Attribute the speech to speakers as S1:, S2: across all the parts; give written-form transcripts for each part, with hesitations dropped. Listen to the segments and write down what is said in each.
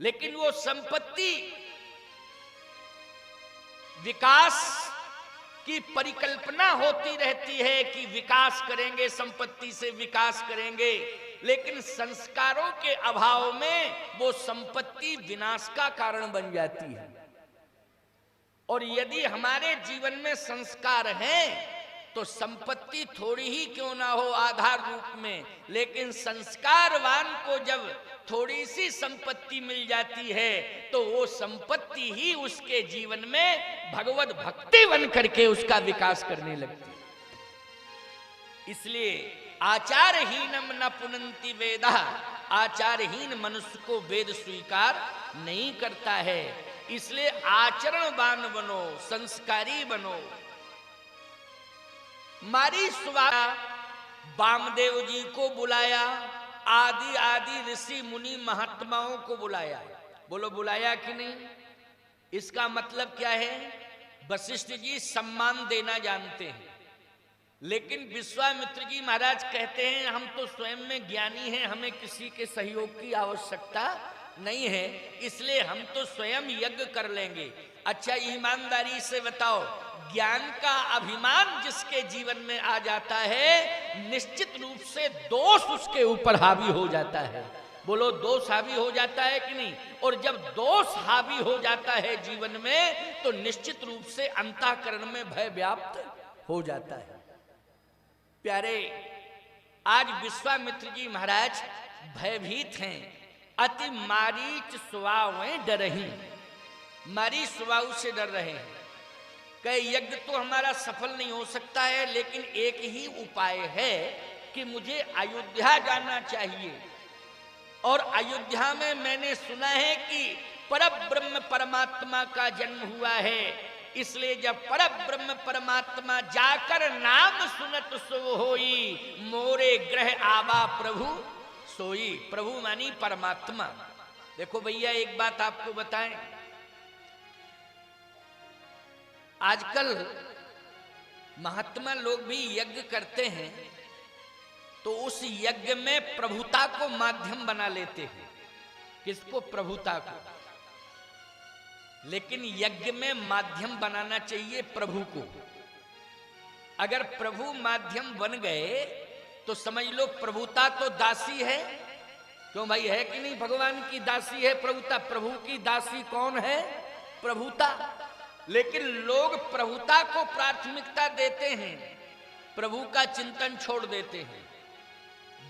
S1: लेकिन वो संपत्ति विकास की परिकल्पना होती रहती है कि विकास करेंगे, संपत्ति से विकास करेंगे, लेकिन संस्कारों के अभाव में वो संपत्ति विनाश का कारण बन जाती है। और यदि हमारे जीवन में संस्कार हैं तो संपत्ति थोड़ी ही क्यों ना हो आधार रूप में, लेकिन संस्कारवान को जब थोड़ी सी संपत्ति मिल जाती है तो वो संपत्ति ही उसके जीवन में भगवत भक्ति बन करके उसका विकास करने लगती है। इसलिए आचारहीनम न पुनन्ति वेदा, आचारहीन मनुष्य को वेद स्वीकार नहीं करता है। इसलिए आचरणवान बनो, संस्कारी बनो। मारी सुबह वामदेव जी को बुलाया, आदि आदि ऋषि मुनि महात्माओं को बुलाया। बोलो बुलाया कि नहीं? इसका मतलब क्या है? वशिष्ठ जी सम्मान देना जानते हैं, लेकिन विश्वामित्र जी महाराज कहते हैं हम तो स्वयं में ज्ञानी हैं, हमें किसी के सहयोग की आवश्यकता नहीं है, इसलिए हम तो स्वयं यज्ञ कर लेंगे। अच्छा ईमानदारी से बताओ, ज्ञान का अभिमान जिसके जीवन में आ जाता है निश्चित रूप से दोष उसके ऊपर हावी हो जाता है। बोलो दोष हावी हो जाता है कि नहीं? और जब दोष हावी हो जाता है जीवन में तो निश्चित रूप से अंतःकरण में भय व्याप्त हो जाता है। प्यारे, आज विश्वामित्र जी महाराज भयभीत हैं। अति मारीच सुवावें डरही, मारी सुवाऊ से डर रहे हैं। कहे यज्ञ तो हमारा सफल नहीं हो सकता है, लेकिन एक ही उपाय है कि मुझे अयोध्या जाना चाहिए। और अयोध्या में मैंने सुना है कि परब्रह्म परमात्मा का जन्म हुआ है, इसलिए जब परब्रह्म परमात्मा जाकर नाम सुनत सो होई, मोरे ग्रह आवा प्रभु सोई। प्रभु मानी परमात्मा। देखो भैया एक बात आपको बताएं, आजकल महात्मा लोग भी यज्ञ करते हैं तो उस यज्ञ में प्रभुता को माध्यम बना लेते हैं। किसको? प्रभुता को। लेकिन यज्ञ में माध्यम बनाना चाहिए प्रभु को। अगर प्रभु माध्यम बन गए तो समझ लो प्रभुता तो दासी है। क्यों भाई, है कि नहीं? भगवान की दासी है प्रभुता। प्रभु की दासी कौन है? प्रभुता। लेकिन लोग प्रभुता को प्राथमिकता देते हैं, प्रभु का चिंतन छोड़ देते हैं,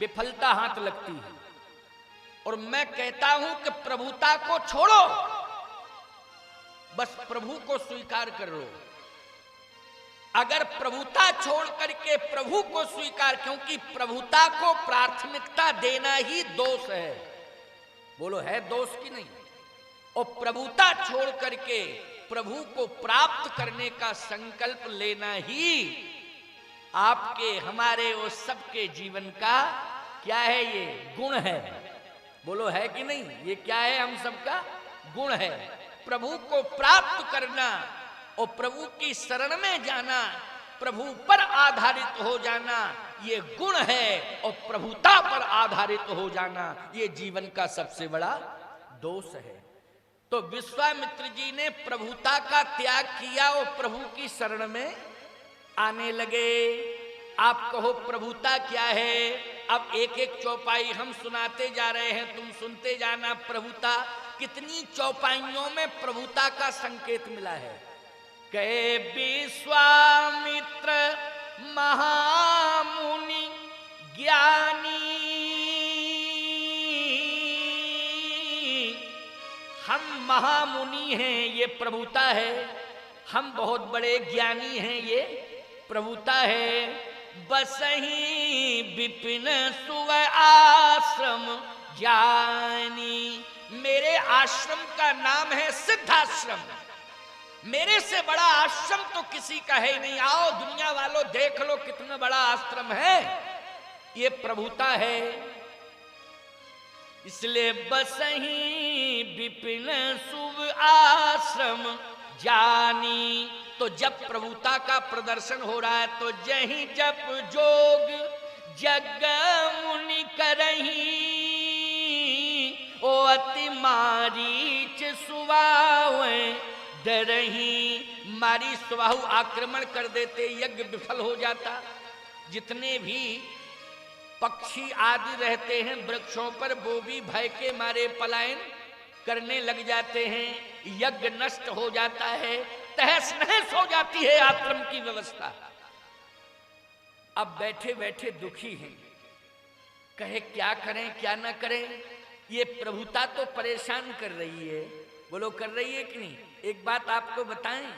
S1: विफलता हाथ लगती है। और मैं कहता हूं कि प्रभुता को छोड़ो, बस प्रभु को स्वीकार कर लो। अगर प्रभुता छोड़ करके प्रभु को स्वीकार, क्योंकि प्रभुता को प्राथमिकता देना ही दोष है। बोलो है दोष की नहीं? और प्रभुता छोड़ करके प्रभु को प्राप्त करने का संकल्प लेना ही आपके हमारे और सबके जीवन का क्या है? ये गुण है। बोलो है कि नहीं? ये क्या है? हम सबका गुण है। प्रभु को प्राप्त करना और प्रभु की शरण में जाना, प्रभु पर आधारित हो जाना, ये गुण है। और प्रभुता पर आधारित हो जाना ये जीवन का सबसे बड़ा दोष है। तो विश्वामित्र जी ने प्रभुता का त्याग किया और प्रभु की शरण में आने लगे। आप कहो प्रभुता क्या है? अब एक एक चौपाई हम सुनाते जा रहे हैं, तुम सुनते जाना। प्रभुता कितनी चौपाइयों में प्रभुता का संकेत मिला है। कहे विश्वामित्र महामुनि ज्ञानी, हम महामुनि हैं, ये प्रभुता है। हम बहुत बड़े ज्ञानी हैं, ये प्रभुता है। बसही विपिन सुव आश्रम जानी, मेरे आश्रम का नाम है सिद्धाश्रम। मेरे से बड़ा आश्रम तो किसी का है नहीं। आओ दुनिया वालों देख लो कितना बड़ा आश्रम है, ये प्रभुता है। इसलिए बसही विपिन शुभ आश्रम जानी। तो जब प्रभुता का प्रदर्शन हो रहा है तो जही जप जोग जग मुनि करही, ओ अति मारीच सुवावे डरही मारी सुबाहु आक्रमण कर देते, यज्ञ विफल हो जाता। जितने भी पक्षी आदि रहते हैं वृक्षों पर वो भी भय के मारे पलायन करने लग जाते हैं, यज्ञ नष्ट हो जाता है, तहस नहस हो जाती है आश्रम की व्यवस्था। अब बैठे बैठे दुखी हैं, कहे क्या करें क्या ना करें। ये प्रभुता तो परेशान कर रही है, बोलो कर रही है कि नहीं। एक बात आपको बताएं,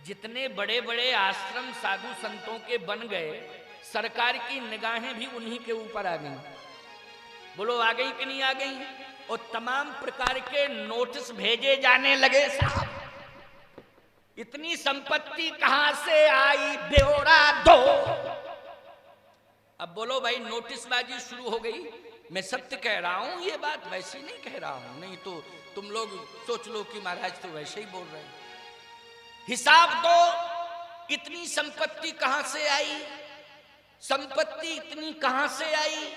S1: जितने बड़े बड़े आश्रम साधु संतों के बन गए, सरकार की निगाहें भी उन्हीं के ऊपर आ गई। बोलो आ गई कि नहीं आ गई। और तमाम प्रकार के नोटिस भेजे जाने लगे, साहब इतनी संपत्ति कहां से आई, ब्यौरा दो। अब बोलो भाई नोटिसबाजी शुरू हो गई। मैं सत्य कह रहा हूं, ये बात वैसे नहीं कह रहा हूं, नहीं तो तुम लोग सोच लो कि महाराज तो वैसे ही बोल रहे हैं। हिसाब दो, इतनी संपत्ति कहां से आई, संपत्ति इतनी कहां से आई।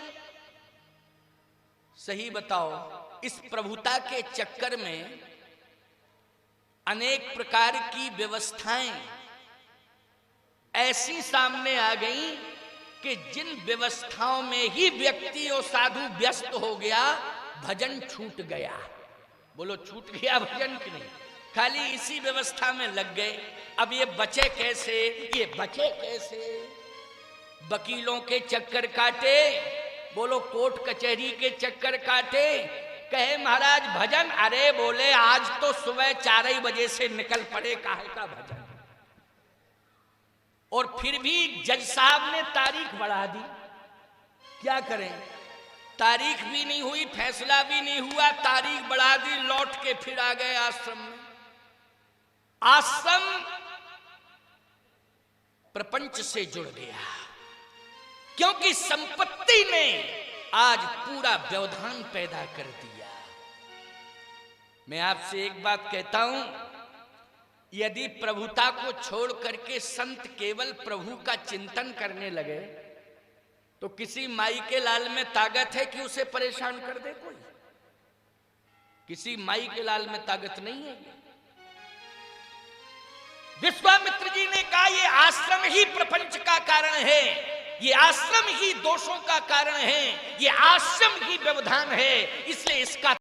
S1: सही बताओ, इस प्रभुता के चक्कर में अनेक प्रकार की व्यवस्थाएं ऐसी सामने आ गई कि जिन व्यवस्थाओं में ही व्यक्ति और साधु व्यस्त हो गया, भजन छूट गया। बोलो छूट गया भजन कि नहीं। खाली इसी व्यवस्था में लग गए। अब ये बचे कैसे, ये बचे कैसे। वकीलों के चक्कर काटे, बोलो कोर्ट कचहरी के चक्कर काटे। कहे महाराज भजन, अरे बोले आज तो सुबह 4 बजे से निकल पड़े, काहे का भजन। और फिर भी जज साहब ने तारीख बढ़ा दी, क्या करें, तारीख भी नहीं हुई, फैसला भी नहीं हुआ, तारीख बढ़ा दी, लौट के फिर आ गए आश्रम में। आश्रम प्रपंच से जुड़ गया, क्योंकि संपत्ति ने आज पूरा व्यवधान पैदा कर दिया। मैं आपसे एक बात कहता हूं, यदि प्रभुता को छोड़ करके संत केवल प्रभु का चिंतन करने लगे, तो किसी माई के लाल में ताकत है कि उसे परेशान कर दे कोई। किसी माई के लाल में ताकत नहीं है। विश्वामित्र जी ने कहा ये आश्रम ही प्रपंच का कारण है, ये आश्रम ही दोषों का कारण है, ये आश्रम ही व्यवधान है, इसलिए इसका